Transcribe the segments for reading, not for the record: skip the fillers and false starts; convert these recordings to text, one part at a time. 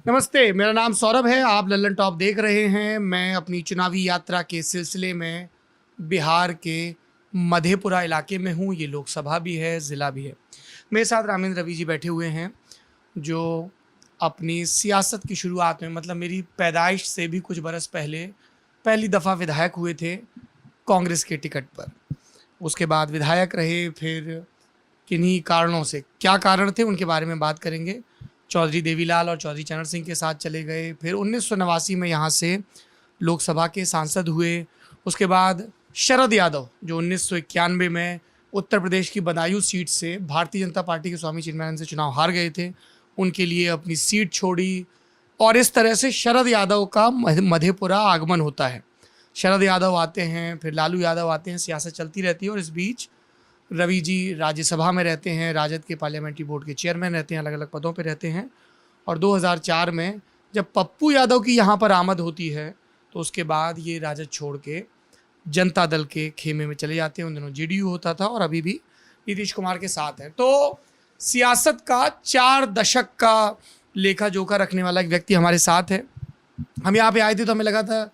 नमस्ते, मेरा नाम सौरभ है। आप लल्लन टॉप देख रहे हैं। मैं अपनी चुनावी यात्रा के सिलसिले में बिहार के मधेपुरा इलाके में हूँ। ये लोकसभा भी है, ज़िला भी है। मेरे साथ रामेंद्र रवि जी बैठे हुए हैं, जो अपनी सियासत की शुरुआत में, मतलब मेरी पैदाइश से भी कुछ बरस पहले पहली दफ़ा विधायक हुए थे कांग्रेस के टिकट पर। उसके बाद विधायक रहे, फिर किन्हीं कारणों से, क्या कारण थे उनके बारे में बात करेंगे। चौधरी देवीलाल और चौधरी चरण सिंह के साथ चले गए, फिर 1989 में यहाँ से लोकसभा के सांसद हुए। उसके बाद शरद यादव, जो 1991 में उत्तर प्रदेश की बदायूं सीट से भारतीय जनता पार्टी के स्वामी चिन्मयानंद से चुनाव हार गए थे, उनके लिए अपनी सीट छोड़ी। और इस तरह से शरद यादव का मधेपुरा आगमन होता है। शरद यादव आते हैं, फिर लालू यादव आते हैं, सियासत चलती रहती है। और इस बीच रवि जी राज्यसभा में रहते हैं, राजद के पार्लियामेंट्री बोर्ड के चेयरमैन रहते हैं, अलग अलग पदों पे रहते हैं। और 2004 में जब पप्पू यादव की यहाँ पर आमद होती है, तो उसके बाद ये राजद छोड़ के जनता दल के खेमे में चले जाते हैं। उन दिनों जेडीयू होता था और अभी भी नीतीश कुमार के साथ है। तो सियासत का 4 दशक का लेखा जोखा रखने वाला एक व्यक्ति हमारे साथ है। हम यहाँ पे आए थे तो हमें लगा था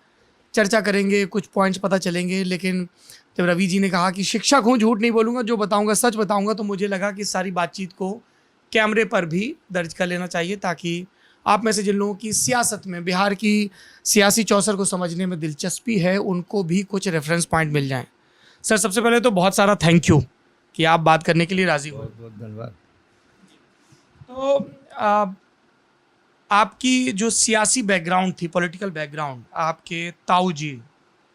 चर्चा करेंगे, कुछ पॉइंट्स पता चलेंगे, लेकिन जब रवि जी ने कहा कि शिक्षक हूँ, झूठ नहीं बोलूँगा, जो बताऊँगा सच बताऊँगा, तो मुझे लगा कि इस सारी बातचीत को कैमरे पर भी दर्ज कर लेना चाहिए, ताकि आप में से जिन लोगों की सियासत में, बिहार की सियासी चौसर को समझने में दिलचस्पी है, उनको भी कुछ रेफरेंस पॉइंट मिल जाएं। सर, सबसे पहले तो बहुत सारा थैंक यू कि आप बात करने के लिए राज़ी हुए। बहुत बहुत धन्यवाद। तो आपकी जो सियासी बैकग्राउंड थी, पॉलिटिकल बैकग्राउंड, आपके ताऊ जी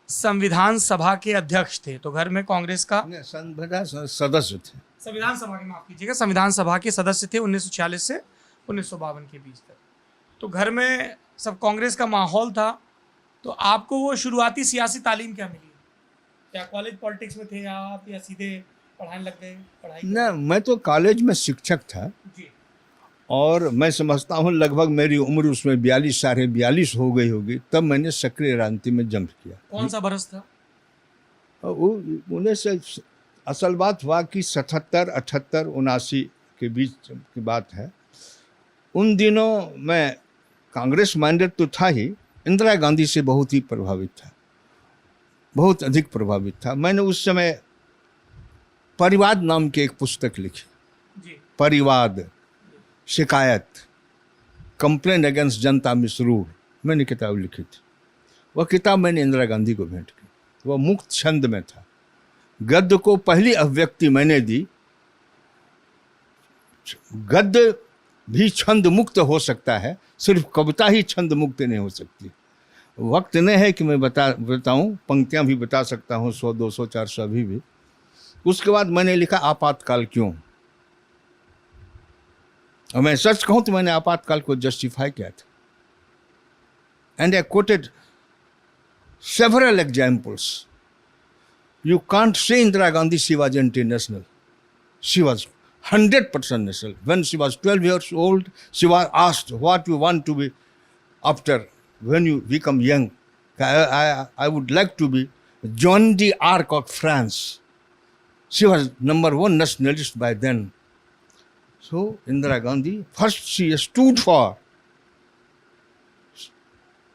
संविधान सभा के अध्यक्ष थे, तो घर में कांग्रेस का संविधान सदस्य थे। संविधान सभा के, माफ कीजिएगा, संविधान सभा के सदस्य थे 1946 से 1952 के बीच तक। तो घर में सब कांग्रेस का माहौल था। तो आपको वो शुरुआती सियासी तालीम क्या मिली? क्या कॉलेज पॉलिटिक्स में थे आप, या सीधे पढ़ाने लग गए? पढ़ाई न, मैं तो कॉलेज में शिक्षक था जी। और मैं समझता हूँ लगभग मेरी उम्र उसमें 42 साढ़े 42 हो गई होगी, तब मैंने सक्रिय राजनीति में जंप किया। कौन सा बरस था? उन्हें से असल बात हुआ कि 77, 78, 79 के बीच की बात है। उन दिनों मैं कांग्रेस माइंडेड तो था ही, इंदिरा गांधी से बहुत ही प्रभावित था, बहुत अधिक प्रभावित था। मैंने उस समय परिवाद नाम की एक पुस्तक लिखी जी। परिवाद, शिकायत, कंप्लेन अगेंस्ट जनता मिसरूल, मैंने किताब लिखी थी। वह किताब मैंने इंदिरा गांधी को भेंट की। वह मुक्त छंद में था। गद्य को पहली अभिव्यक्ति मैंने दी। गद्य भी छंद मुक्त हो सकता है, सिर्फ कविता ही छंद मुक्त नहीं हो सकती। वक्त नहीं है कि मैं बताऊं, पंक्तियां भी बता सकता हूं, 100, 200, 400 अभी भी। उसके बाद मैंने लिखा आपातकाल क्यों। और मैं सच कहूं तो मैंने आपातकाल को जस्टिफाई किया था। And I quoted several examples. You can't say Indira Gandhi she was anti national, she was 100% national. When she was 12 years old, she was asked, what you want to be after when you become young? I would like to be Joan d'Arc of France. She was #1 nationalist by then. So Indira Gandhi, first she stood for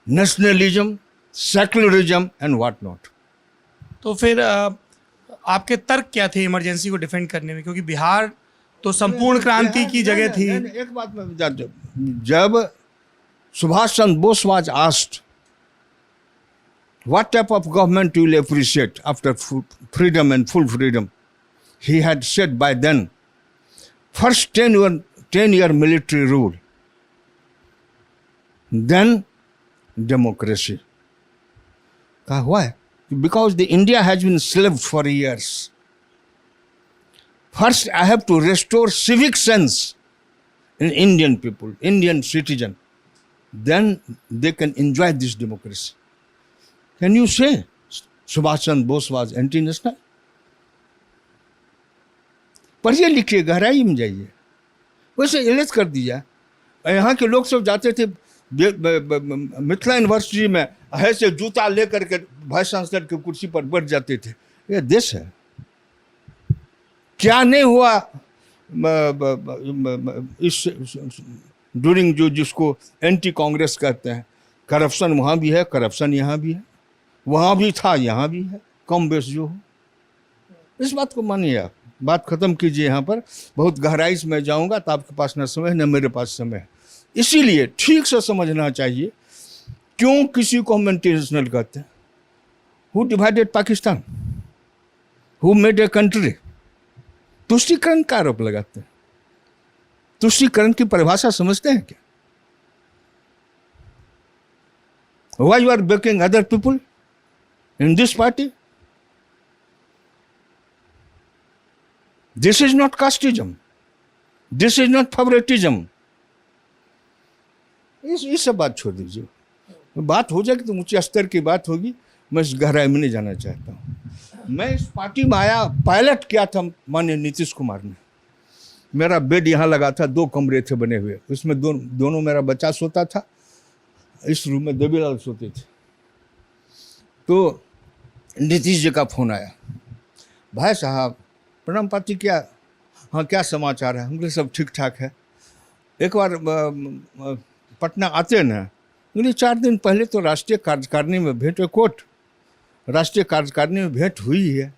nationalism, secularism and what not. तो फिर आपके तर्क क्या थे emergency को defend करने में? क्योंकि बिहार तो संपूर्ण क्रांति की जगह थी। एक बात मैं बता दूं, जब Subhash Chandra Bose was asked what type of government you will appreciate after freedom and full freedom, he had said by then first 10 year military rule, then democracy. Why? Because the India has been enslaved for years. First, I have to restore civic sense in Indian people, Indian citizen. Then they can enjoy this democracy. Can you say Subhash Chandra Bose was anti-national? पढ़िए लिखिए, गहराई में जाइए, वैसे इलेज कर दिया। यहाँ के लोग सब जाते थे मिथिला यूनिवर्सिटी में, ऐसे जूता लेकर के वाइस चांसलर की कुर्सी पर बैठ जाते थे। ये देश है। क्या नहीं हुआ इस ड्यूरिंग जो जिसको एंटी कांग्रेस कहते हैं। करप्शन वहाँ भी है, करप्शन यहाँ भी है, वहाँ भी था यहाँ भी है, कम बेस जो हो। इस बात को मानिए आप, बात खत्म कीजिए। यहाँ पर बहुत गहराई से मैं जाऊँगा तो आपके पास न समय है न मेरे पास समय है। इसीलिए ठीक से समझना चाहिए क्यों किसी को हम इंटरनेशनल कहते हैं। Who divided Pakistan, who made a country. तुष्टीकरण का आरोप लगाते हैं। तुष्टीकरण की परिभाषा समझते हैं क्या? Why you are backing other people in this party? This is not casteism. This is not favoritism. इस सब बात छोड़ दीजिए। बात हो जाएगी तो ऊंचे स्तर की बात होगी। मैं इस गहराई में नहीं जाना चाहता हूँ। मैं इस पार्टी में आया, पायलट किया था माननीय नीतीश कुमार ने। मेरा बेड यहाँ लगा था, 2 कमरे थे बने हुए, उसमें दोनों मेरा बच्चा सोता था, इस रूम में देवीलाल सोते थे। तो नीतीश जी का फोन आया, भाई साहब प्रणाम पार्टी, क्या हाँ क्या समाचार है? हम कहे सब ठीक ठाक है। एक बार पटना आते ना, मुझे 4 दिन पहले तो राष्ट्रीय कार्यकारिणी में भेंट, कोट राष्ट्रीय कार्यकारिणी में भेंट हुई है।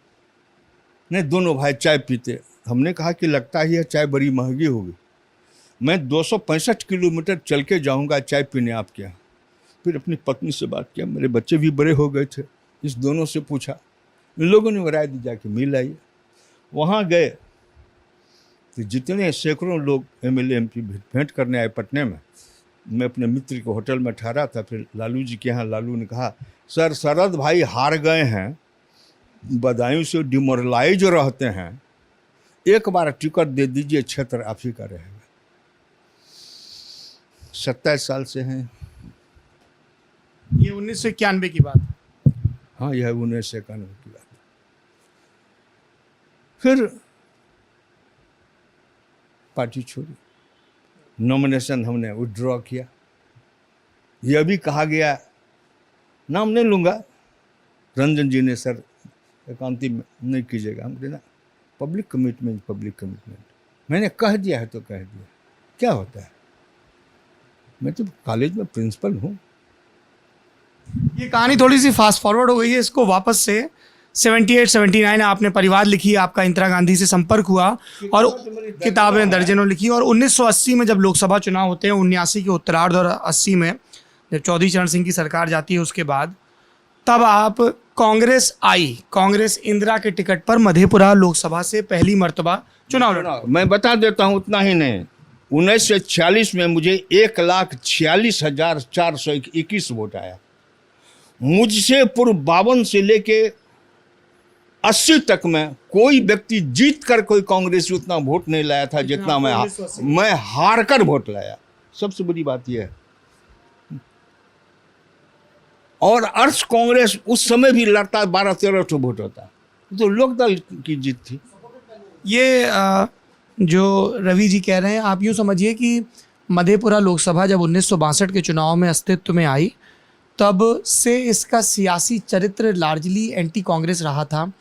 नहीं, दोनों भाई चाय पीते। हमने कहा कि लगता ही है चाय बड़ी महंगी होगी, मैं 265 किलोमीटर चल के जाऊँगा चाय पीने आपके यहाँ। फिर अपनी पत्नी से बात किया, मेरे बच्चे भी बड़े हो गए थे, इस दोनों से पूछा, इन लोगों ने राय दी जाके मिल आइए। वहाँ गए तो जितने सैकड़ों लोग MLA MP भेंट करने आए पटने में। मैं अपने मित्र के होटल में ठहरा था, फिर लालू जी के यहाँ लालू ने कहा, सर शरद भाई हार गए हैं, बदायूं से डिमोरलाइज रहते हैं, एक बार टिकट दे दीजिए, क्षेत्र आप ही का रहेगा। 27 साल से हैं। ये 1991 की बात। हाँ, यह 1991 की बात। फिर पार्टी छोड़ी, नॉमिनेशन हमने विड्रॉ किया। यह भी कहा गया, नाम नहीं लूँगा, रंजन जी ने सर एकांती नहीं कीजिएगा। हम कहना पब्लिक कमिटमेंट, पब्लिक कमिटमेंट। मैंने कह दिया है तो कह दिया, क्या होता है? मैं तो कॉलेज में प्रिंसिपल हूँ। ये कहानी थोड़ी सी फास्ट फॉरवर्ड हो गई है, इसको वापस से 78-79 आपने परिवार लिखी, आपका इंदिरा गांधी से संपर्क हुआ और किताबें दर्जनों लिखी। और 1980 में जब लोकसभा चुनाव होते हैं, 79 के उत्तरार्ध और 80 में जब चौधरी चरण सिंह की सरकार जाती है, उसके बाद तब आप कांग्रेस आई, कांग्रेस इंदिरा के टिकट पर मधेपुरा लोकसभा से पहली मर्तबा चुनाव लड़ा। मैं बता देता हूँ, उतना ही नहीं, 1946 में मुझे 1,46,421 वोट आया। मुझसे पूर्व 52 से लेके 80 तक में कोई व्यक्ति जीत कर कोई कांग्रेस उतना वोट नहीं लाया था जितना मैं हार कर वोट लाया। सबसे बड़ी बात यह है। और अर्श कांग्रेस उस समय भी लड़ता 12-13 वोट होता, तो लोकदल की जीत थी। ये जो रवि जी कह रहे हैं, आप यूँ समझिए कि मधेपुरा लोकसभा जब 1962 के चुनाव में अस्तित्व में आई, तब से इसका सियासी चरित्र लार्जली एंटी कांग्रेस रहा था।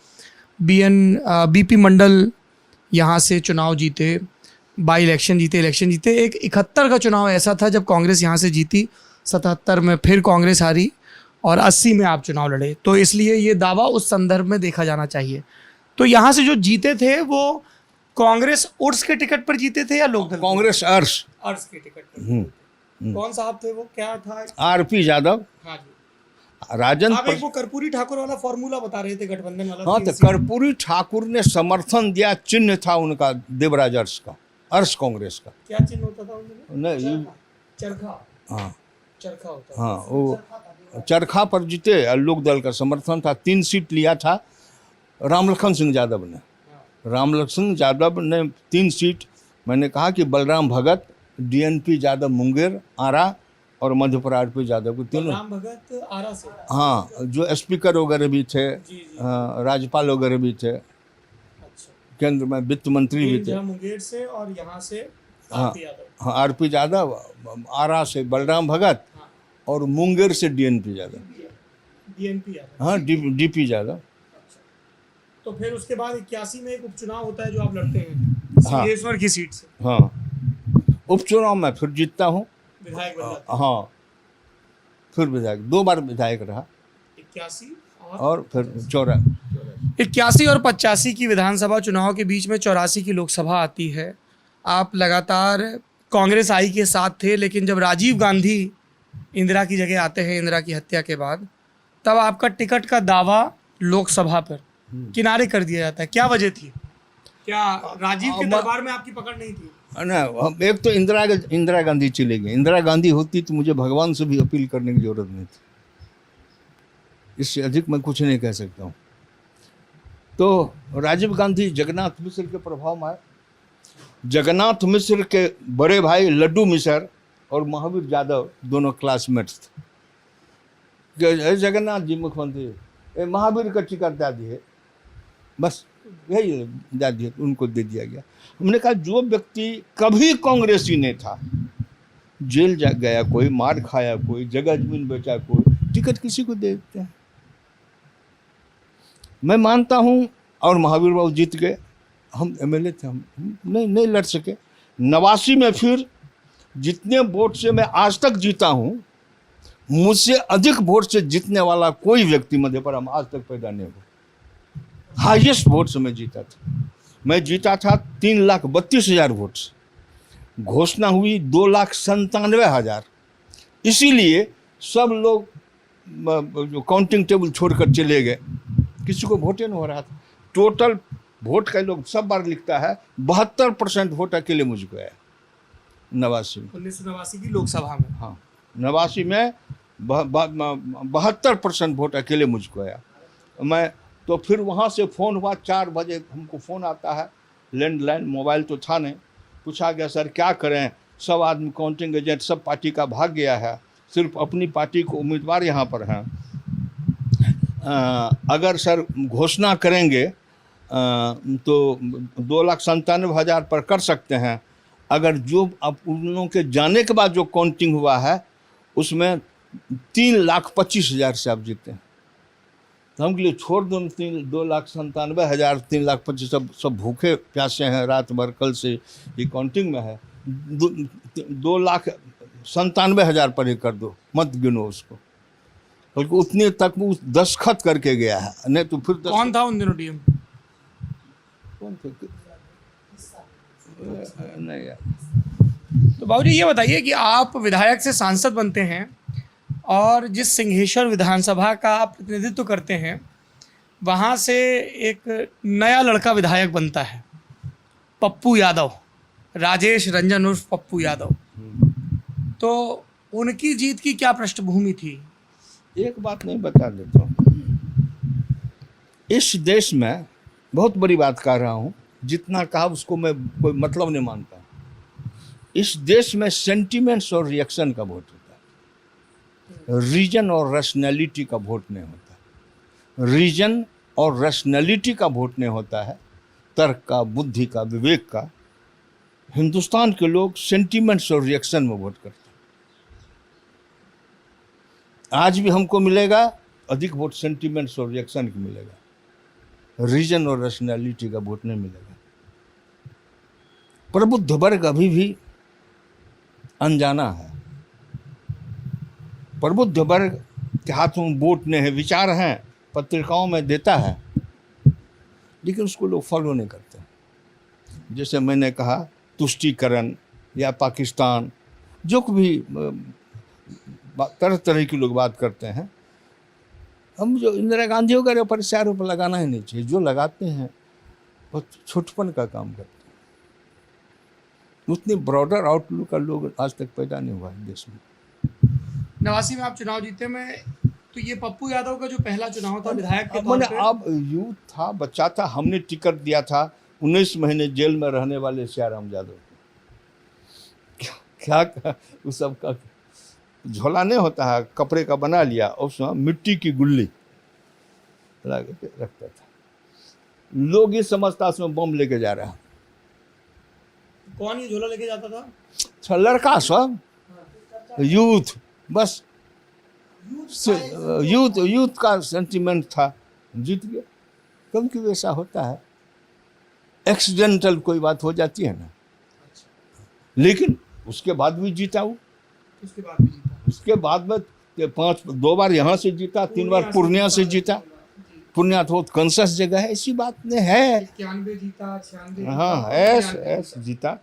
BP मंडल यहाँ से चुनाव जीते, बाई इलेक्शन जीते, इलेक्शन जीते। एक 71 का चुनाव ऐसा था जब कांग्रेस यहाँ से जीती, 77 में फिर कांग्रेस हारी और 80 में आप चुनाव लड़े। तो इसलिए ये दावा उस संदर्भ में देखा जाना चाहिए। तो यहाँ से जो जीते थे वो कांग्रेस उर्स के टिकट पर जीते थे या लोकदल? कांग्रेस अर्स के टिकट पर। कौन साहब थे वो, क्या था? RP यादव। हाँ जी, राजन आप एक वो कर्पूरी ठाकुर वाला फॉर्मूला बता रहे थे, गठबंधन वाला। हाँ, तो कर्पूरी ठाकुर ने समर्थन दिया, चिन्ह था उनका देवराज अर्स का, अर्स कांग्रेस का। क्या चिन्ह होता था उनमें? नहीं, चरखा। हाँ चरखा होता। हाँ, वो चरखा पर जीते। लोक दल का समर्थन था। 3 सीट लिया था रामलखन सिंह यादव ने। रामलखन यादव ने 3 सीट। मैंने कहा कि बलराम भगत, DNP यादव मुंगेर, आरा और मधेपुरा RP यादव को तीनों। राम भगत आरा से। हाँ, जो स्पीकर वगैरह भी थे, राज्यपाल वगैरह भी थे, अच्छा। केंद्र में वित्त मंत्री भी थे। मुंगेर से और यहाँ से हाँ RP यादव। हाँ, RP यादव, आरा से बलराम भगत और मुंगेर से DNP यादव। DNP यादव। हाँ, DP यादव। तो फिर उसके बाद 81 में एक उपचुनाव होता है जो आप लड़ते हैं हाँ, सिंहेश्वर की सीट से। हाँ, उपचुनाव में फिर जीतता हूँ। विधायक बन जाते हाँ, फिर विधायक, 2 बार विधायक रहा, 81 और फिर 84। 81 और 85 की विधानसभा चुनाव के बीच में 84 की लोकसभा आती है। आप लगातार कांग्रेस आई के साथ थे, लेकिन जब राजीव गांधी इंदिरा की जगह आते हैं इंदिरा की हत्या के बाद, तब आपका टिकट का दावा लोकसभा पर किनारे कर दिया जाता है। क्या वजह थी? क्या राजीव के दरबार में आपकी पकड़ नहीं थी? ना, एक तो इंदिरा गांधी चली गई। इंदिरा गांधी होती तो मुझे भगवान से भी अपील करने की जरूरत नहीं थी। इससे अधिक मैं कुछ नहीं कह सकता हूँ। तो राजीव गांधी जगन्नाथ मिश्र के प्रभाव में आए। जगन्नाथ मिश्र के बड़े भाई लड्डू मिश्र और महावीर यादव दोनों क्लासमेट्स थे। जगन्नाथ जी मुख्यमंत्री, महावीर का टिकट दे दिए, बस यही दे दिए, उनको दे दिया गया। हमने कहा जो व्यक्ति कभी कांग्रेसी नहीं था, जेल जा गया कोई, मार खाया कोई, जगह जमीन बेचा कोई, टिकट किसी को दे देते हैं। मैं मानता हूं, और महावीर बाबू जीत गए, हम एमएलए थे, हम नहीं लड़ सके। 89 में फिर जितने वोट से मैं आज तक जीता हूं, मुझसे अधिक वोट से जीतने वाला कोई व्यक्ति मध्य पर हम आज तक पैदा नहीं हुआ। हाईएस्ट वोट से मैं जीता था। मैं जीता था 3,32,000 वोट से। घोषणा हुई 2,97,000। इसीलिए सब लोग जो काउंटिंग टेबल छोड़कर चले गए, किसी को वोट नहीं हो रहा था। टोटल वोट का लोग सब बार लिखता है, 72% वोट अकेले मुझको आया 89 में। 1989 की लोकसभा में। हाँ, 89 में 72% वोट अकेले मुझको आया। मैं तो फिर वहाँ से फ़ोन हुआ, 4 बजे हमको फ़ोन आता है, लैंडलाइन, मोबाइल तो था नहीं। पूछा गया सर क्या करें, सब आदमी काउंटिंग एजेंट सब पार्टी का भाग गया है, सिर्फ अपनी पार्टी को उम्मीदवार यहाँ पर हैं। अगर सर घोषणा करेंगे तो 2,97,000 पर कर सकते हैं। अगर जो अब उन लोगों के जाने के बाद जो काउंटिंग हुआ है उसमें 3,25,000 से आप जीते हैं। तो हम के लिए छोड़ दो, 2,97,000, 3,25,000 सब भूखे प्यासे हैं रात भर, कल से ये काउंटिंग में है। 2,97,000 पर ही कर दो, मत गिनो उसको, बल्कि उतने तक वो दस्तखत करके गया है। नहीं तो फिर कौन था उन दिनों डीएम? कौन थे? नहीं यार। तो बाबूजी ये बताइए कि आप विधायक से सांसद बनते हैं और जिस सिंहेश्वर विधानसभा का आप प्रतिनिधित्व करते हैं, वहाँ से एक नया लड़का विधायक बनता है, पप्पू यादव, राजेश रंजन उर्फ पप्पू यादव। तो उनकी जीत की क्या पृष्ठभूमि थी? एक बात नहीं बता देता हूँ, इस देश में बहुत बड़ी बात कह रहा हूँ, जितना कहा उसको मैं कोई मतलब नहीं मानता। इस देश में सेंटिमेंट्स और रिएक्शन का वोट होता है, रीजन और रैशनैलिटी का वोट नहीं होता। रीजन और रैशनैलिटी का वोट नहीं होता है, तर्क का, बुद्धि का, विवेक का। हिंदुस्तान के लोग सेंटिमेंट्स और रिएक्शन में वोट करते हैं। आज भी हमको मिलेगा अधिक वोट सेंटिमेंट्स और रिएक्शन की मिलेगा, रीजन और रैशनैलिटी का वोट नहीं मिलेगा। प्रबुद्ध वर्ग अभी भी अनजाना है। प्रबुद्ध वर्ग के हाथों में वोट नहीं है, विचार हैं, पत्रिकाओं में देता है, लेकिन उसको लोग फॉलो नहीं करते। जैसे मैंने कहा, तुष्टीकरण या पाकिस्तान, जो भी तरह तरह की लोग बात करते हैं। हम जो इंदिरा गांधी वगैरह पर से आरोप लगाना ही नहीं चाहिए। जो लगाते हैं वो छोटपन का काम करते हैं। उतनी ब्रॉडर आउटलुक का लोग आज तक पैदा नहीं हुआ है देश में। 89 में आप चुनाव जीते में, तो ये पप्पू यादव का जो पहला चुनाव था विधायक के तौर मैंने पे, अब यूथ था, बच्चा था, हमने टिकट दिया था 19 महीने जेल में रहने वाले सियाराम यादव को। क्या उस सब का झोला नहीं होता है, कपड़े का बना लिया और उसमें मिट्टी की गुल्ली लगा के रखता था। लोग ये समझता उसमें बम लेके जा रहा है। कौन ये झोला लेके जाता था? लड़का सब, यूथ, बस यूथ का सेंटिमेंट था, जीत गया। कभी कभी ऐसा होता है, एक्सीडेंटल कोई बात हो जाती है ना, लेकिन उसके बाद भी जीता वो। उसके बाद भी जीता। उसके बाद में 2 बार यहाँ से जीता, 3 बार पूर्णिया से जीता। पूर्णिया तो कंसस जगह है, ऐसी बात नहीं है। 91 जीता, 96 हाँ ऐस जीता,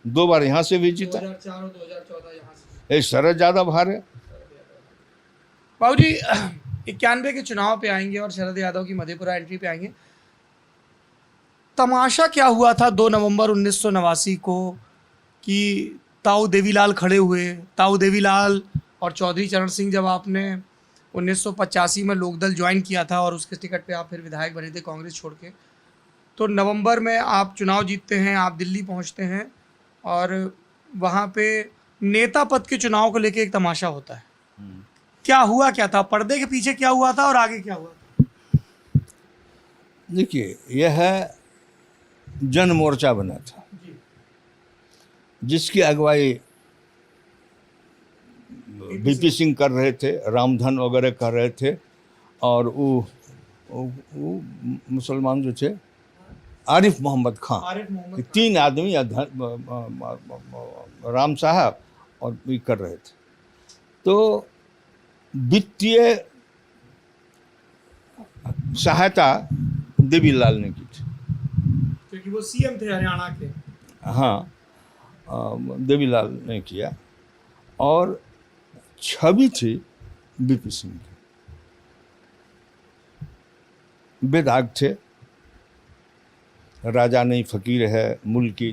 2 बार यहाँ से भी जीता। 2004 और 2014 यहाँ से। ये शरद यादव हारे। बाबू जी 91 के चुनाव पे आएंगे और शरद यादव की मधेपुरा एंट्री पे आएंगे। तमाशा क्या हुआ था 2 नवंबर 1989 को कि ताऊ देवीलाल खड़े हुए, ताऊ देवीलाल और चौधरी चरण सिंह, जब आपने 1985 में लोकदल ज्वाइन किया था और उसके टिकट पे आप फिर विधायक बने थे कांग्रेस छोड़ के, तो नवंबर में आप चुनाव जीतते हैं, आप दिल्ली पहुंचते हैं और वहाँ पे नेता पद के चुनाव को लेके एक तमाशा होता है। क्या हुआ, क्या था पर्दे के पीछे, क्या हुआ था और आगे क्या हुआ था? देखिए, यह जन मोर्चा बना था जिसकी अगुवाई बीपी सिंह कर रहे थे, रामधन वगैरह कर रहे थे, और वो मुसलमान जो थे आरिफ मोहम्मद खान, 3 आदमी राम साहब और भी कर रहे थे। तो वित्तीय सहायता देवीलाल ने की थी, क्योंकि वो सीएम थे हरियाणा के। हाँ, देवीलाल ने किया, और छवि थी बीपी सिंह की। बेदाग थे, राजा नहीं फकीर है, मुल्क की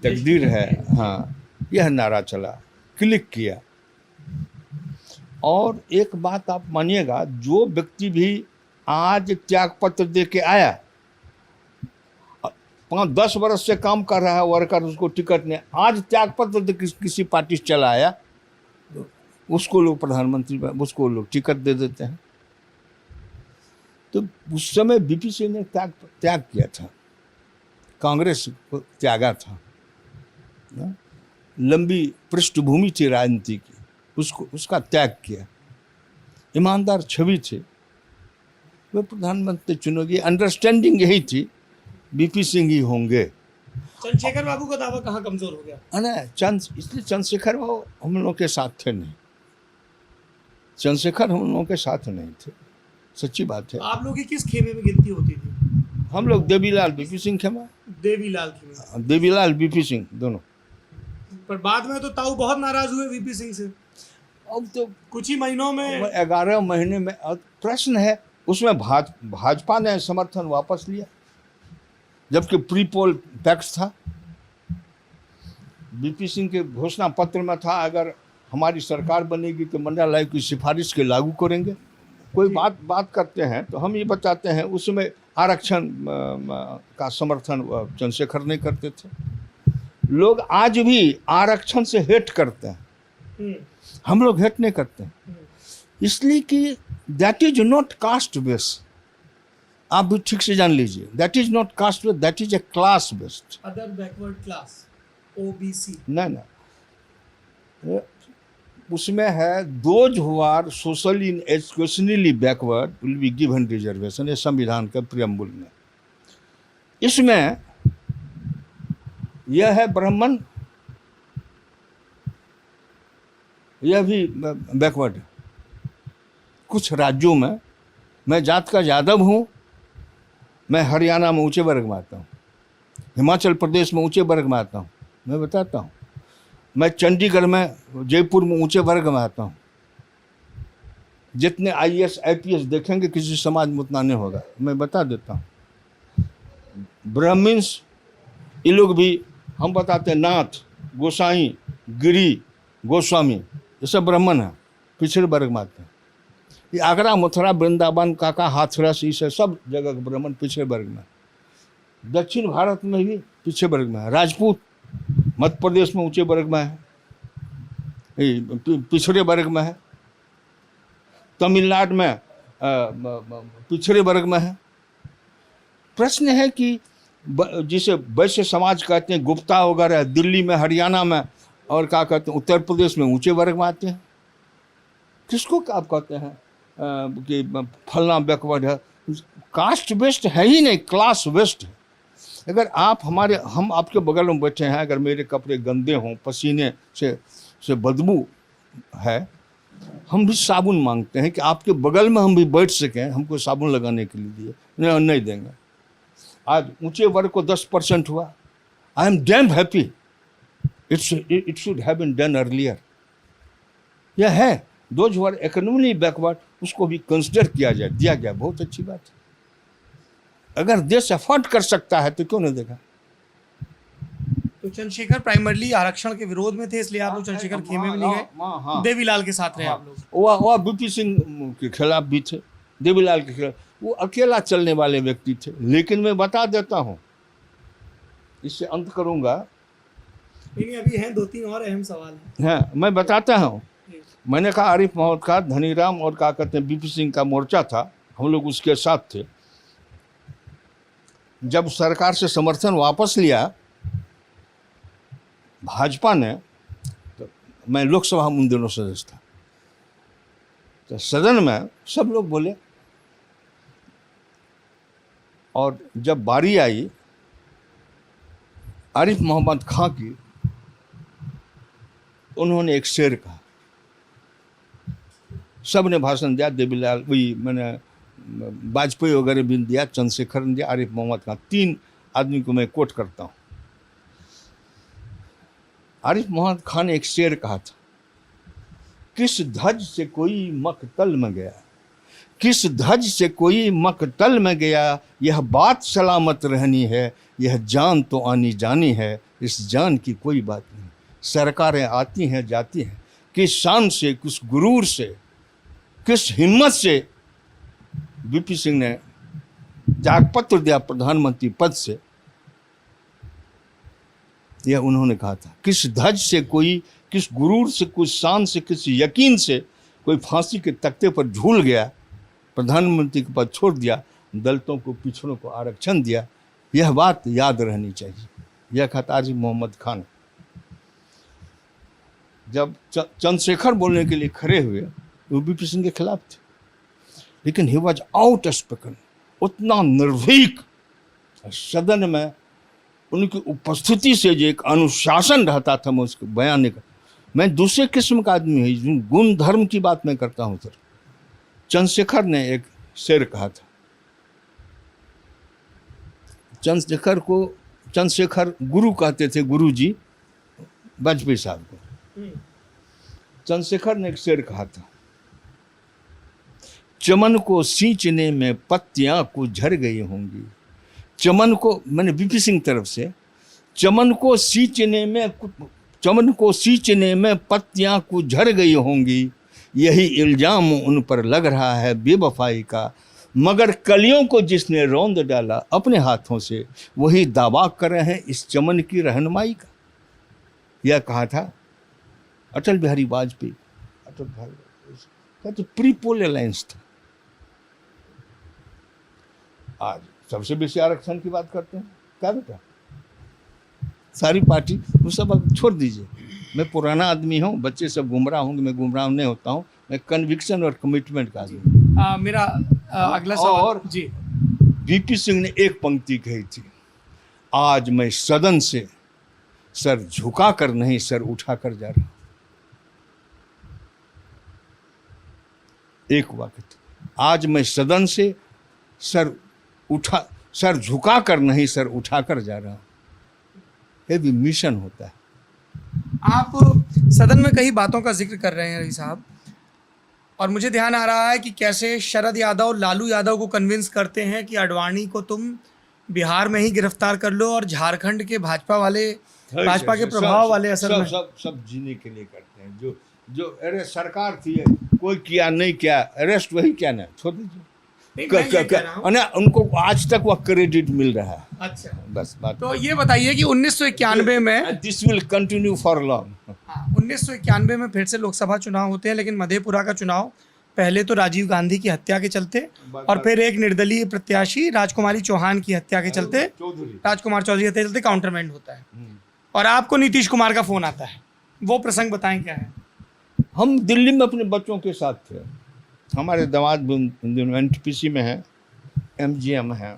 तकदीर है, हाँ, यह नारा चला, क्लिक किया। और एक बात आप मानिएगा, जो व्यक्ति भी आज त्यागपत्र दे के आया, 5-10 वर्ष से काम कर रहा है वर्कर, उसको टिकट ने आज त्यागपत्र दे किसी पार्टी से चला आया, उसको लोग प्रधानमंत्री, उसको लोग टिकट दे देते हैं। तो उस समय बीपी सिंह ने त्याग किया था, कांग्रेस को त्यागा था ना? लंबी पृष्ठभूमि थी राजनीति की, उसका त्याग किया। ईमानदार छवि थी, वे प्रधानमंत्री चुनोगे, अंडरस्टैंडिंग यही थी, बीपी सिंह ही होंगे। चंद्रशेखर बाबू का दावा कहाँ कमजोर हो गया? इसलिए चंद्रशेखर बाबू हम लोगों के साथ थे नहीं, चंद्रशेखर हम लोगों के साथ नहीं थे, सच्ची बात है। आप लोगों की किस खेमे में गिनती होती थी? हम लोग देवीलाल बीपी सिंह खेमा, देवीलाल बीपी सिंह दोनों। पर बाद में तो ताऊ बहुत नाराज हुए बीपी सिंह से। अब तो कुछ ही महीनों में, 11 महीने में। प्रश्न है, उसमें भाजपा ने समर्थन वापस लिया, जबकि प्री पोल पैक्स था। बीपी सिंह के घोषणा पत्र में था, अगर हमारी सरकार बनेगी तो मंडल आयोग की सिफारिश के लागू करेंगे। कोई बात करते हैं तो हम ये बताते हैं, उसमें आरक्षण का समर्थन चंद्रशेखर नहीं करते थे। लोग आज भी आरक्षण से हेट करते हैं, हम लोग हेट नहीं करते हैं, इसलिए कि that is not caste based. आप भी ठीक से जान लीजिए, that is not caste based, that is a class based. Other backward class, OBC. ना, उसमें है, those who are socially in educationally backward will be given reservation, ये संविधान का प्रियम्बुल में। इसमें यह है ब्राह्मण, यह भी बैकवर्ड है। कुछ राज्यों में, मैं जात का यादव हूँ, मैं हरियाणा में ऊंचे वर्ग में आता हूँ, हिमाचल प्रदेश में ऊंचे वर्ग में आता हूँ, मैं बताता हूँ। मैं चंडीगढ़ में, जयपुर में ऊंचे वर्ग में आता हूँ। जितने IAS IPS देखेंगे किसी समाज में उतना नहीं होगा, मैं बता देता हूँ। ब्राह्मण्स, ये लोग भी, हम बताते हैं, नाथ, गोसाई, गिरी, गोस्वामी, ये सब ब्राह्मण हैं, पिछड़े वर्ग में आते हैं। ये आगरा, मथुरा, वृंदावन, काका, हाथरस, इसे सब जगह ब्राह्मण पिछड़े वर्ग में। दक्षिण भारत में भी पिछड़े वर्ग में है। राजपूत मध्य प्रदेश में ऊंचे वर्ग में है, पिछड़े वर्ग में है। तमिलनाडु में पिछड़े वर्ग में है। प्रश्न है कि जिसे वैश्य समाज कहते हैं, गुप्ता वगैरह, दिल्ली में, हरियाणा में, और क्या कहते हैं, उत्तर प्रदेश में ऊंचे वर्ग में आते हैं। किसको आप कहते हैं कि फलना बैकवर्ड है? कास्ट बेस्ड है ही नहीं, क्लास बेस्ड है। अगर आप हम आपके बगल में बैठे हैं, अगर मेरे कपड़े गंदे हों, पसीने से बदबू है, हम भी साबुन मांगते हैं कि आपके बगल में हम भी बैठ सकें, हमको साबुन लगाने के लिए नहीं देंगे। आज ऊंचे वर्ग को 10% हुआ। I am damn happy, it should have been done earlier. यह है, those who are economically backward, उसको भी कंसिडर किया जाए, दिया गया, बहुत अच्छी बात है। अगर देश अफोर्ड कर सकता है तो क्यों नहीं देगा। तो चंद्रशेखर प्राइमरली आरक्षण के विरोध में थे, इसलिए आप लोग चंद्रशेखर खेमे में नहीं गए, देवीलाल के साथ रहे आप लोग। वह बीपी सिंह के खिलाफ भी थे, देवीलाल के खिलाफ, वो अकेला चलने वाले व्यक्ति थे। लेकिन मैं बता देता हूँ, इससे अंत करूंगा। नहीं, अभी हैं 2-3 और अहम सवाल हैं। हाँ, मैं बताता हूँ। मैंने कहा आरिफ मोहम्मद खान, धनीराम और क्या कहते हैं बीपी सिंह का मोर्चा था, हम लोग उसके साथ थे। जब सरकार से समर्थन वापस लिया भाजपा ने, तो मैं लोकसभा में उन दिनों सदस्य था, तो सदन में सब लोग बोले, और जब बारी आई आरिफ मोहम्मद खां की, उन्होंने एक शेर कहा, सब ने भाषण दिया, देवीलाल, वही मैंने वाजपेयी वगैरह भी दिया, चंद्रशेखर ने दिया, आरिफ मोहम्मद खान, 3 आदमी को मैं कोट करता हूँ। आरिफ मोहम्मद खान ने एक शेर कहा था, किस धज से कोई मकतल में गया, किस धज से कोई मकतल में गया, यह बात सलामत रहनी है, यह जान तो आनी जानी है, इस जान की कोई बात नहीं। सरकारें आती हैं जाती हैं, किस शान से, किस गुरूर से, किस हिम्मत से बीपी सिंह ने त्यागपत्र दिया प्रधानमंत्री पद से, यह उन्होंने कहा था। किस धज से कोई, किस गुरूर से, कुछ शान से, किस यकीन से कोई फांसी के तख्ते पर झूल गया, प्रधानमंत्री के पद छोड़ दिया, दलितों को, पिछड़ों को आरक्षण दिया, यह बात याद रहनी चाहिए। यह कहा था आरिफ मोहम्मद खान। जब चंद्रशेखर बोलने के लिए खड़े हुए, वो बीपी सिंह के खिलाफ थे, लेकिन ही वॉज आउट स्पोकन, उतना निर्भीक। सदन में उनकी उपस्थिति से जो एक अनुशासन रहता था, मैं उसको बयान का, मैं दूसरे किस्म का आदमी हूँ, गुण धर्म की बात मैं करता हूँ। सर, चंद्रशेखर ने एक शेर कहा था, चंद्रशेखर गुरु कहते थे, गुरु जी वाजपेयी साहब को। चंद्रशेखर ने एक शेर कहा था, चमन को सींचने में पत्तियां कुछ झड़ गई होंगी। चमन को, मैंने बीपी सिंह तरफ से, चमन को सींचने में पत्तियां कुछ झड़ गई होंगी, यही इल्जाम उन पर लग रहा है बेवफाई का, मगर कलियों को जिसने रौंद डाला अपने हाथों से, वही दावा कर रहे हैं इस चमन की रहनुमाई का। यह कहा था अटल बिहारी वाजपेयी। अटल बिहारी तो प्रीपोल अलायंस था। आज सबसे बेसी आरक्षण की बात करते हैं, क्या बेटा, सारी पार्टी, वो सब अब छोड़ दीजिए। मैं पुराना आदमी हूँ, बच्चे सब गुमराह होंगे, मैं गुमराह नहीं होता हूँ, मैं कन्विक्शन और कमिटमेंट का आदमी। मेरा अगला सवाल और जी, बीपी सिंह ने एक पंक्ति कही थी, आज मैं सदन से सर झुका कर नहीं, सर उठा कर जा रहा हूं। एक वाक्य, आज मैं सदन से सर झुका कर नहीं, सर उठा कर जा रहा हूं। ये भी मिशन होता है। आप सदन में कई बातों का जिक्र कर रहे हैं रही साहब, और मुझे ध्यान आ रहा है कि कैसे शरद यादव लालू यादव को कन्विंस करते हैं कि अडवाणी को तुम बिहार में ही गिरफ्तार कर लो, और झारखंड के भाजपा के प्रभाव वाले असल में सब जीने के लिए करते हैं। जो अरे सरकार थी, कोई किया नहीं किया, अरेस्ट वही क्या ना, छोड़ दीजिए। उनको आज तक वह क्रेडिट मिल रहा है। अच्छा, बस बात। तो ये बताइए कि 1991 में, this will continue for long. 1991 में फिर से लोकसभा चुनाव होते हैं, लेकिन मधेपुरा का चुनाव पहले तो राजीव गांधी की हत्या के चलते, और फिर एक निर्दलीय प्रत्याशी राजकुमारी चौहान की हत्या के चलते, राजकुमार चौधरी हत्या के चलते काउंटरमेंट होता है, और आपको नीतीश कुमार का फोन आता है। वो प्रसंग बताएं क्या है। हम दिल्ली में अपने बच्चों के साथ थे, हमारे दामाद भी एनटीपीसी में है, एमजीएम है,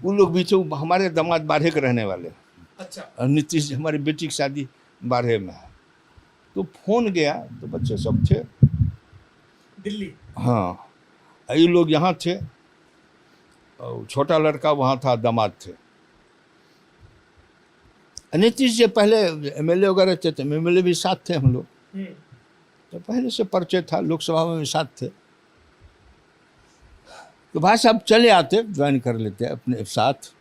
वो लोग भी थे, वो हमारे दामाद बारहे के रहने वाले। अच्छा। और नीतीश जी, हमारी बेटी की शादी बारहे में है। तो फोन गया तो बच्चे सब थे। दिल्ली। हाँ, ये लोग यहाँ थे और छोटा लड़का वहाँ था, दामाद थे। नीतीश जी पहले एमएलए वगैरह थे, तो एमएलए भी साथ थे हम लोग, तो पहले से परिचय था, लोकसभा में भी साथ थे। तो भाई साहब चले आते, ज्वाइन कर लेते अपने साथ,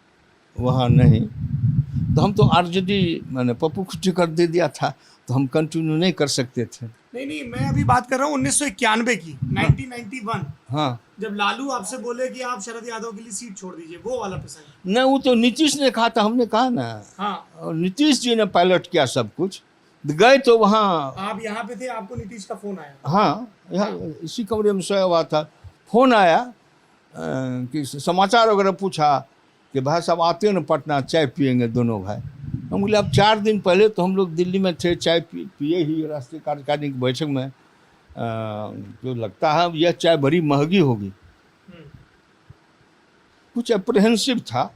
वहाँ नहीं तो हम तो आरजेडी मैंने पप्पू को टिकट दे दिया था, तो हम कंटिन्यू नहीं कर सकते थे। नहीं, मैं अभी बात कर रहा हूँ 1991 की, 1991। हाँ, जब लालू आपसे बोले कि आप शरद यादव के लिए सीट छोड़ दीजिए, वो वाला प्रसंग। नहीं वो तो नीतीश ने कहा था, हमने कहा ना। हाँ, और नीतीश जी ने पायलट किया सब कुछ। गए तो वहाँ, आप यहाँ पे थे, आपको नीतीश का फोन आया? हाँ, यहाँ इसी कमरे में सोया हुआ था, फोन आया कि समाचार वगैरह पूछा कि भाई साहब आते हैं ना पटना, चाय पियेंगे दोनों भाई। हम बोले अब 4 दिन पहले तो हम लोग दिल्ली में थे, चाय पिए ही राष्ट्रीय कार्यकारिणी की बैठक में। जो लगता है यह चाय बड़ी महंगी होगी, कुछ अप्रहेंसिव था।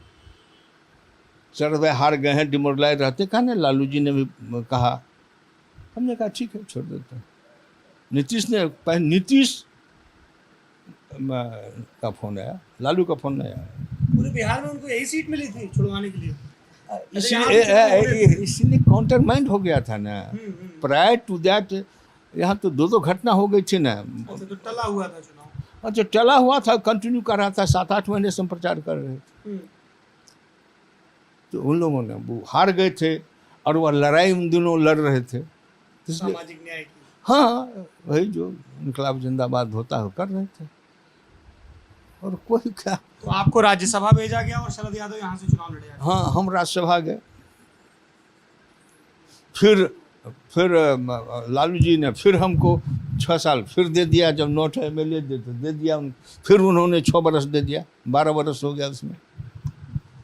शरद भाई हार गए हैं, डिमोरलाइज रहते, कहा ना, लालू जी ने भी कहा। हमने कहा ठीक है, छोड़ देते हैं। नीतीश का फोन आया, लालू का फोन नहीं आया। पूरे बिहार में उनको यही सीट मिली थी छुड़वाने के लिए? इसीलिए काउंटर माइंड हो गया था ना। प्रायर टू दैट यहाँ तो 2 घटना हो गई थी ना। अच्छा, तो टला हुआ था चुनाव? अच्छा, टला हुआ था, कंटिन्यू कर रहा था, 7-8 महीने से हम प्रचार कर रहे थे। तो उन लोगों ने, वो हार गए थे और वह लड़ाई उन दिनों लड़ रहे थे, इसलिए सामाजिक न्याय की। हाँ, वही जो इनकलाब जिंदाबाद होता है कर रहे थे, और कोई क्या। तो आपको राज्यसभा भेजा गया और शरद यादव यहाँ से चुनाव लड़े? हाँ, हम राज्यसभा गए। फिर लालू जी ने फिर हमको 6 साल फिर दे दिया, जब 9 एमएलए दे दिया। फिर उन्होंने 6 बरस दे दिया, 12 बरस हो गया उसमें।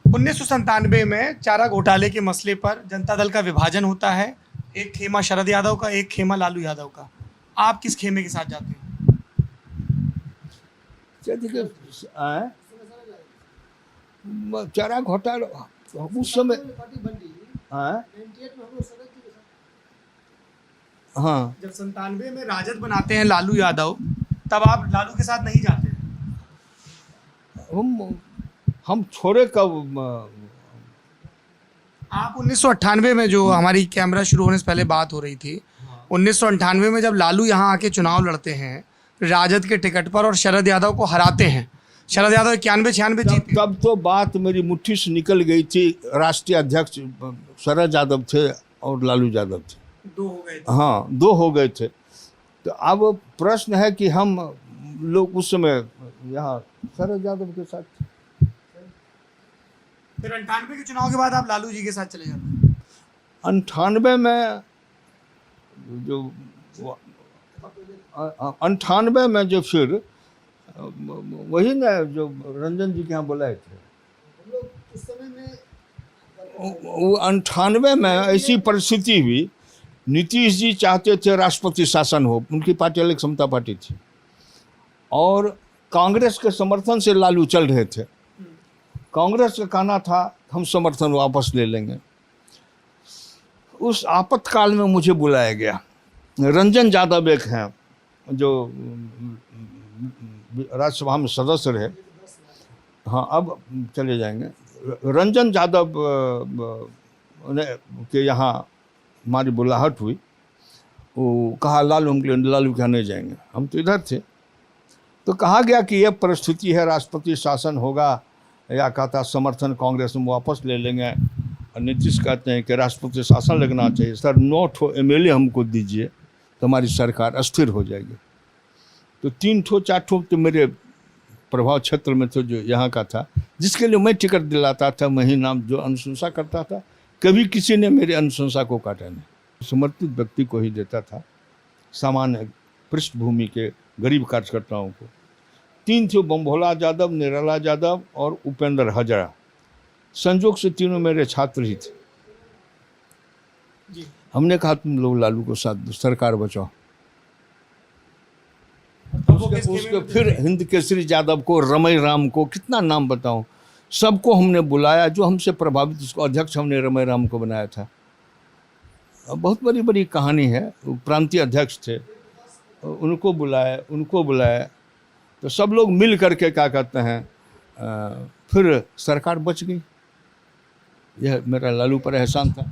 1997 में चारा घोटाले के मसले पर जनता दल का विभाजन होता है, एक खेमा शरद यादव का, एक खेमा लालू यादव का। आप किस खेमे के साथ जाते हैं? चारा घोटाला उस समय, हाँ, जब 97 में राजद बनाते हैं लालू यादव, तब आप लालू के साथ नहीं जाते? हम छोड़े कब। आप 1998 में, जो हमारी कैमरा शुरू होने से पहले बात हो रही थी, 1998 में जब लालू यहाँ आके चुनाव लड़ते हैं राजद के टिकट पर और शरद यादव को हराते हैं, शरद यादव 91-96 जीते। तब तो बात मेरी मुट्ठी से निकल गई थी। राष्ट्रीय अध्यक्ष शरद यादव थे और लालू यादव थे, 2 हो गए थे। हाँ, 2 हो गए थे। तो अब प्रश्न है कि हम लोग उस समय यहाँ शरद यादव के साथ थे। फिर 98 के चुनाव के बाद आप लालू जी के साथ चले जाते हैं? 98 में जो 98 में जो फिर वही ना जो रंजन जी के यहाँ बुलाए थे, उस समय में वो 98 में ऐसी परिस्थिति हुई, नीतीश जी चाहते थे राष्ट्रपति शासन हो, उनकी पार्टी अलग समता पार्टी थी, और कांग्रेस के समर्थन से लालू चल रहे थे। कांग्रेस का कहना था हम समर्थन वापस ले लेंगे। उस आपातकाल में मुझे बुलाया गया। रंजन यादव एक हैं जो राज्यसभा में सदस्य रहे, हाँ, अब चले जाएंगे। रंजन यादव के यहाँ हमारी बुलाहट हुई, वो कहा लालू के यहाँ नहीं जाएंगे, हम तो इधर थे। तो कहा गया कि यह परिस्थिति है, राष्ट्रपति शासन होगा, या कहता समर्थन कांग्रेस में वापस ले लेंगे, और नीतीश कहते हैं कि राष्ट्रपति शासन लगना चाहिए। सर 9 एमएलए हमको दीजिए तो हमारी सरकार अस्थिर हो जाएगी। तो 3-4 तो मेरे प्रभाव क्षेत्र में तो जो यहाँ का था, जिसके लिए मैं टिकट दिलाता था, मैं ही नाम जो अनुशंसा करता था, कभी किसी ने मेरे अनुशंसा को काटा नहीं। समर्पित व्यक्ति को ही देता था, सामान्य पृष्ठभूमि के गरीब कार्यकर्ताओं को। 3 थे, बम्भोला यादव, निराला यादव और उपेंद्र हजरा। संजोग से तीनों मेरे छात्र ही थे। हमने कहा तुम लोग लालू को साथ दो, सरकार बचाओ। उसके फिर हिंद केसरी यादव को, रमई राम को, कितना नाम बताऊं, सबको हमने बुलाया, जो हमसे प्रभावित, उसको अध्यक्ष हमने रमय राम को बनाया था। बहुत बड़ी बड़ी कहानी है। वो प्रांतीय अध्यक्ष थे, उनको बुलाया तो सब लोग मिल करके क्या कहते हैं, फिर सरकार बच गई। यह मेरा लालू पर एहसान था।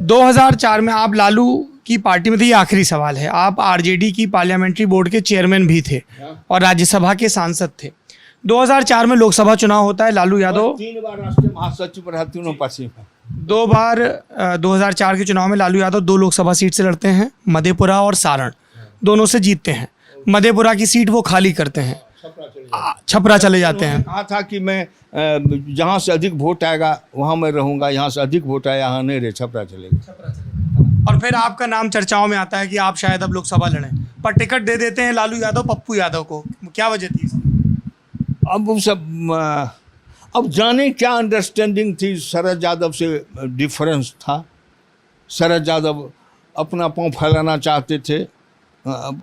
2004 में आप लालू की पार्टी में थे। ये आखिरी सवाल है। आप आरजेडी की पार्लियामेंट्री बोर्ड के चेयरमैन भी थे और राज्यसभा के सांसद थे। 2004 में लोकसभा चुनाव होता है। लालू यादव 3 बार राष्ट्रीय महासचिव रहा, तीनों पार्टी में। 2 बार 2004 के चुनाव में लालू यादव 2 लोकसभा सीट से लड़ते हैं, मधेपुरा और सारण, दोनों से जीतते हैं। मधेपुरा की सीट वो खाली करते हैं, छपरा चले जाते हैं। कहा था कि मैं जहाँ से अधिक वोट आएगा वहाँ मैं रहूँगा, यहाँ से अधिक वोट आया यहाँ नहीं रहे, छपरा चलेगा। और फिर आपका नाम चर्चाओं में आता है कि आप शायद अब लोकसभा लड़ें, पर टिकट दे देते हैं लालू यादव पप्पू यादव को। क्या वजह थी इसकी? अब वो सब अब जाने क्या अंडरस्टैंडिंग थी। शरद यादव से डिफरेंस था। शरद यादव अपना पाँव फैलाना चाहते थे,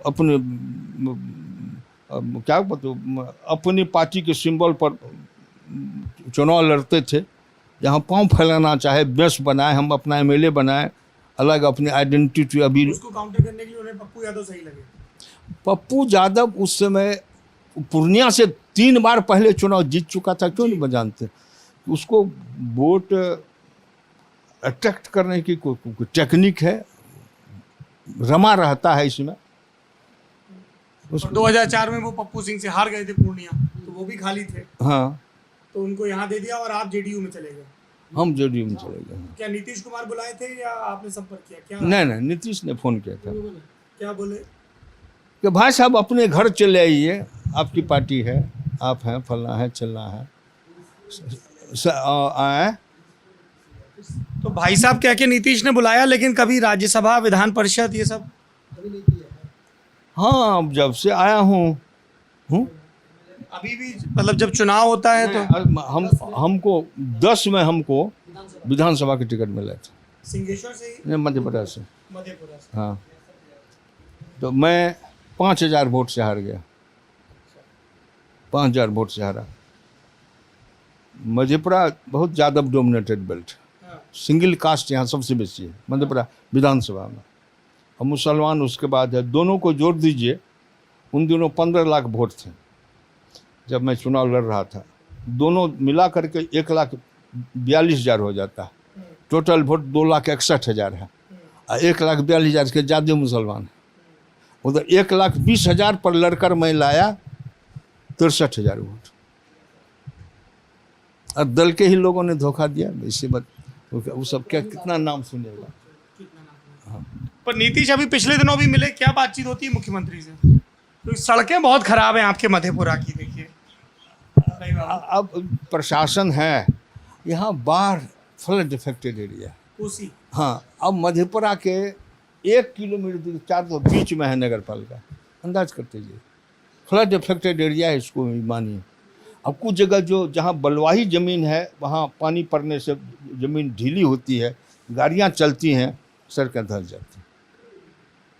अपने क्या बताऊँ, अपनी पार्टी के सिंबल पर चुनाव लड़ते थे। यहाँ पाँव फैलाना चाहे, बेस बनाए, हम अपना एमएलए बनाए, अलग अपनी आइडेंटिटी। अभी उसको काउंटर करने के लिए उन्हें पप्पू यादव सही लगे। पप्पू यादव उस समय पूर्णिया से 3 बार पहले चुनाव जीत चुका था, क्यों नहीं जानते। उसको वोट अट्रैक्ट करने की कोई टेक्निक है, रमा रहता है इसमें। 2004 में वो पप्पू सिंह से हार गए थे पूर्णिया, तो वो भी खाली थे। हाँ, तो उनको यहाँ दे दिया और आप जेडीयू में चले गए। हम जेडीयू में चले गए। क्या नीतीश कुमार बुलाए थे या आपने संपर्क किया? क्या नहीं, नीतीश ने फोन किया था। क्या बोले? कि भाई साहब अपने घर चले आइए, आपकी पार्टी है, आप हैं, फलना है, चलना है, आए। तो भाई साहब कह के नीतीश ने बुलाया, लेकिन कभी राज्यसभा, विधान परिषद, ये सब हाँ, जब से आया हूँ अभी भी, मतलब जब चुनाव होता है तो हमको 10 में हमको विधानसभा की टिकट मिला था। सिंहेश्वर से ही? नहीं, मध्य प्रदेश से। मधेपुरा से। हाँ, तो मैं 5000 वोट से हार गया। 5000 वोट से हारा। मधेपुरा बहुत ज़्यादा डोमिनेटेड बेल्ट, सिंगल कास्ट यहाँ सबसे बेसी है मधेपुरा विधानसभा में, और मुसलमान उसके बाद है। दोनों को जोड़ दीजिए, उन दिनों 15 लाख वोट थे जब मैं चुनाव लड़ रहा था। दोनों मिला करके 1,42,000 हो जाता है। टोटल वोट 2,61,000 है, और 1,42,000 के ज़्यादा मुसलमान है। उधर 1,20,000 पर लड़कर मैं लाया 63,000 वोट, और दल के ही लोगों ने धोखा दिया। इससे वो सब क्या कितना नाम सुनेगा। पर नीतीश अभी पिछले दिनों भी मिले, क्या बातचीत होती है मुख्यमंत्री से? तो सड़कें बहुत खराब हैं आपके मधेपुरा की, देखिए। अब प्रशासन है यहाँ, बाढ़ फ्लड इफेक्टेड एरिया उसी। हाँ, अब मधेपुरा के 1 किलोमीटर 400 बीच में है नगर पालिका, अंदाज करते जाइए। फ्लड इफेक्टेड एरिया है, इसको मानिए। अब कुछ जगह जहाँ बलुआही ज़मीन है, वहाँ पानी पड़ने से ज़मीन ढीली होती है, गाड़ियाँ चलती हैं, सड़कें धंस जाती हैं,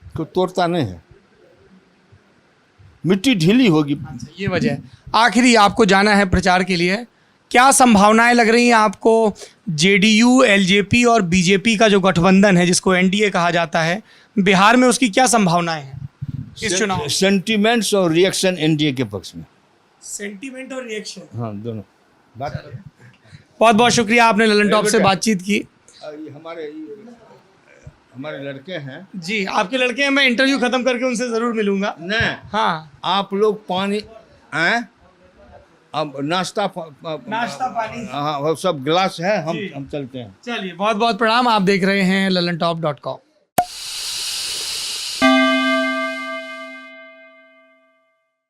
कोई तोड़ता नहीं है, मिट्टी ढीली होगी। अच्छा, ये वजह है। आखिरी आपको जाना है प्रचार के लिए, क्या संभावनाएं लग रही हैं आपको? जेडीयू, एलजेपी और बीजेपी का जो गठबंधन है, जिसको एनडीए कहा जाता है, बिहार में उसकी क्या संभावनाएं हैं इस चुनाव? सेंटिमेंट्स और रिएक्शन एनडीए के पक्ष में। सेंटीमेंट और रिएक्शन, हाँ, दोनों बात। बहुत बहुत शुक्रिया, आपने ललन टॉप से बातचीत की। हमारे लड़के हैं जी, आपके लड़के हैं। मैं इंटरव्यू खत्म करके उनसे जरूर मिलूंगा। नहीं, हाँ, आप लोग पानी आए, अब नाश्ता पानी, हाँ, सब गिलास है, हम चलते हैं। चलिए, बहुत बहुत प्रणाम। आप देख रहे हैं ललनटॉप.com।